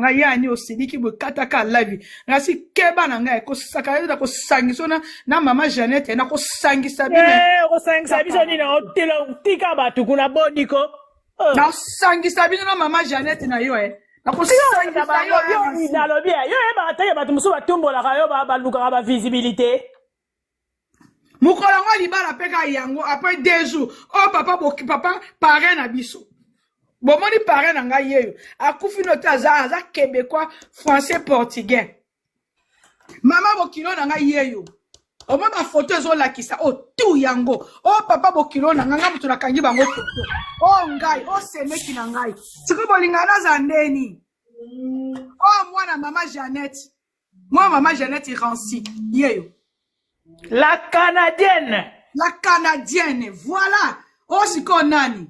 nga yani osidiki bo kataka live ngasi keba na nga ko sakala ko sangisona na mama Jeannette na ko sangisa bino ko sangisa biso ni na otelo tika batu kuna boniko na sangisa bino na mama Jeannette na yo na ko sangisa yo ni dalo bien yo ba ta batu muso batumbola ka yo ba luka ba visibilité mukolongo libala peka yango après 2 jours oh papa parrain na biso bomoni parrain na ngai yeyo akufi note aza québécois français portugais mama bokilo na ngai yeyo omo ba photo ezolakisa oh tout yango oh papa bokilo na ngai mutu nakangi bango photo oh ngai oh semeki na ngai siko bolingana za ndeni oh mwana mama Jeannette Rancy yeyo la canadienne voilà oh siko nani